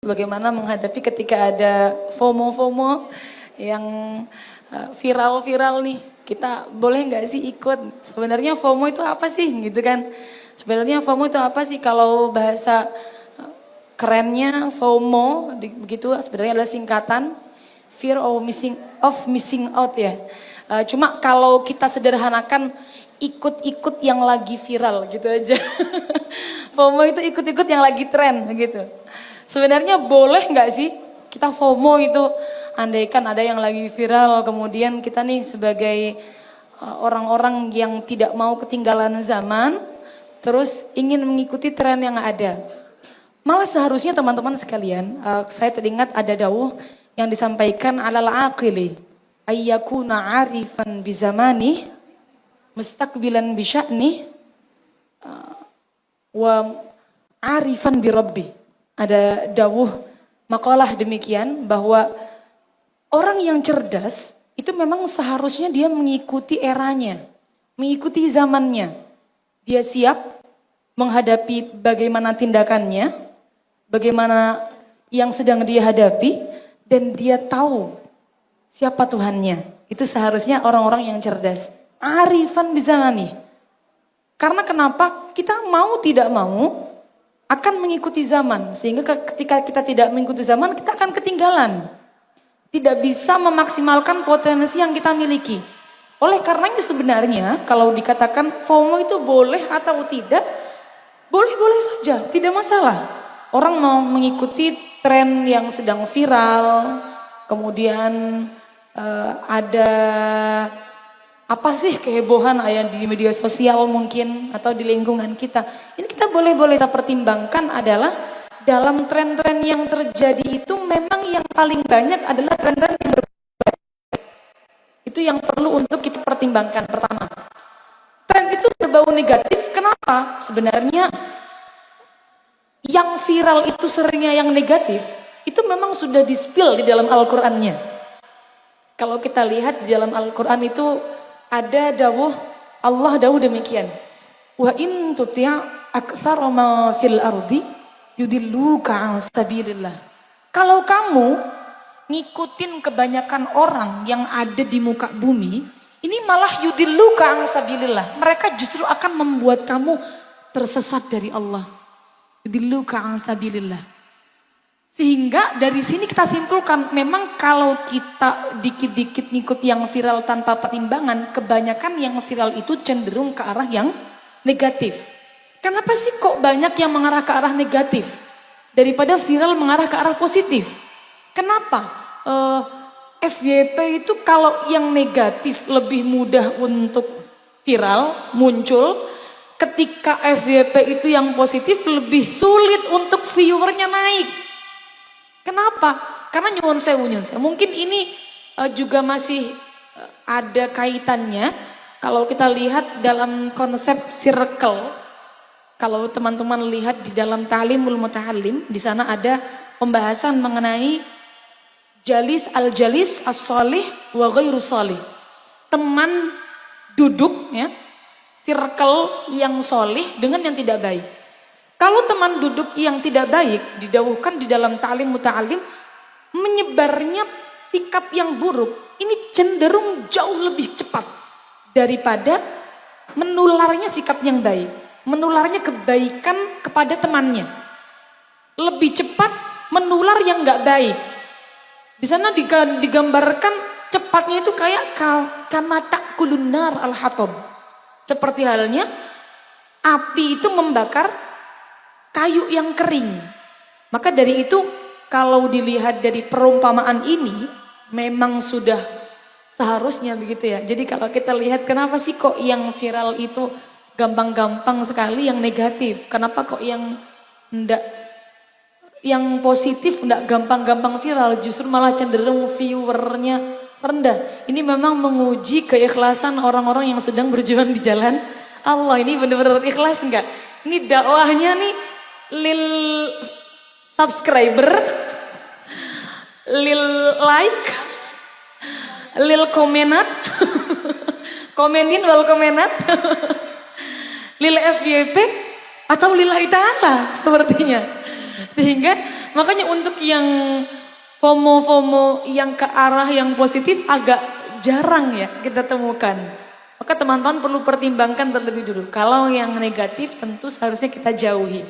Bagaimana menghadapi ketika ada FOMO-FOMO yang viral-viral nih. Kita boleh nggak sih ikut? Sebenarnya FOMO itu apa sih gitu kan? Sebenarnya FOMO itu apa sih? Kalau bahasa kerennya FOMO begitu sebenarnya adalah singkatan fear of missing out ya. Cuma kalau kita sederhanakan ikut-ikut yang lagi viral gitu aja. FOMO itu ikut-ikut yang lagi tren gitu. Sebenarnya boleh nggak sih kita FOMO itu, andaikan ada yang lagi viral, kemudian kita nih sebagai orang-orang yang tidak mau ketinggalan zaman, terus ingin mengikuti tren yang ada. Malah seharusnya teman-teman sekalian, saya teringat ada dawuh yang disampaikan alal aqili ayyakuna arifan bizamani mustaqbilan bisya'ni wa arifan birabbi. Ada dawuh makalah demikian bahwa orang yang cerdas itu memang seharusnya dia mengikuti eranya, mengikuti zamannya. Dia siap menghadapi bagaimana tindakannya, bagaimana yang sedang dia hadapi, dan dia tahu siapa Tuhannya. Itu seharusnya orang-orang yang cerdas. Arifan bizamani. Karena kenapa? Kita mau tidak mau akan mengikuti zaman, sehingga ketika kita tidak mengikuti zaman, kita akan ketinggalan. Tidak bisa memaksimalkan potensi yang kita miliki. Oleh karenanya sebenarnya kalau dikatakan FOMO itu boleh atau tidak, boleh-boleh saja, tidak masalah. Orang mau mengikuti tren yang sedang viral, kemudian ada apa sih kehebohan di media sosial mungkin atau di lingkungan kita. Ini kita boleh-boleh kita pertimbangkan adalah dalam tren-tren yang terjadi itu memang yang paling banyak adalah tren-tren yang berbeda. Itu yang perlu untuk kita pertimbangkan pertama. Tren itu berbau negatif, kenapa? Sebenarnya yang viral itu seringnya yang negatif, itu memang sudah di-spill di dalam Al-Qur'annya. Kalau kita lihat di dalam Al-Qur'an itu ada dawuh, Allah dawuh demikian. Wa in tuti' aktsara ma fil ardi yudilluka an sabilillah. Kalau kamu ngikutin kebanyakan orang yang ada di muka bumi, ini malah yudilluka an sabilillah. Mereka justru akan membuat kamu tersesat dari Allah. Yudilluka an sabilillah. Sehingga dari sini kita simpulkan, memang kalau kita dikit-dikit ngikut yang viral tanpa pertimbangan, kebanyakan yang viral itu cenderung ke arah yang negatif. Kenapa sih kok banyak yang mengarah ke arah negatif daripada viral mengarah ke arah positif? Kenapa? FYP itu kalau yang negatif lebih mudah untuk viral, muncul. Ketika FYP itu yang positif lebih sulit untuk viewernya naik. Kenapa? Karena nyuwun sewu. Mungkin ini juga masih ada kaitannya kalau kita lihat dalam konsep circle. Kalau teman-teman lihat di dalam Ta'limul Muta'allim, di sana ada pembahasan mengenai jalis al-jalis as-salih wa ghairu salih. Teman duduk ya, circle yang solih dengan yang tidak baik. Kalau teman duduk yang tidak baik, didawuhkan di dalam ta'lim muta'alim, menyebarnya sikap yang buruk, ini cenderung jauh lebih cepat daripada menularnya sikap yang baik, menularnya kebaikan kepada temannya. Lebih cepat menular yang nggak baik. Di sana digambarkan cepatnya itu kayak kamata kulunar al-hatab. Seperti halnya api itu membakar kayu yang kering. Maka dari itu kalau dilihat dari perumpamaan ini memang sudah seharusnya begitu ya. Jadi kalau kita lihat kenapa sih kok yang viral itu gampang-gampang sekali yang negatif. Kenapa kok yang positif enggak gampang-gampang viral, justru malah cenderung viewernya rendah. Ini memang menguji keikhlasan orang-orang yang sedang berjuang di jalan Allah. Ini benar-benar ikhlas enggak? Ini dakwahnya nih lil subscriber, lil like, lil komenat, komenin wal komenat, lil FYP atau lillahi ta'ala sepertinya. Sehingga Makanya untuk yang FOMO-FOMO yang ke arah yang positif agak jarang ya kita temukan. Maka teman-teman perlu pertimbangkan terlebih dulu. Kalau yang negatif tentu seharusnya kita jauhi.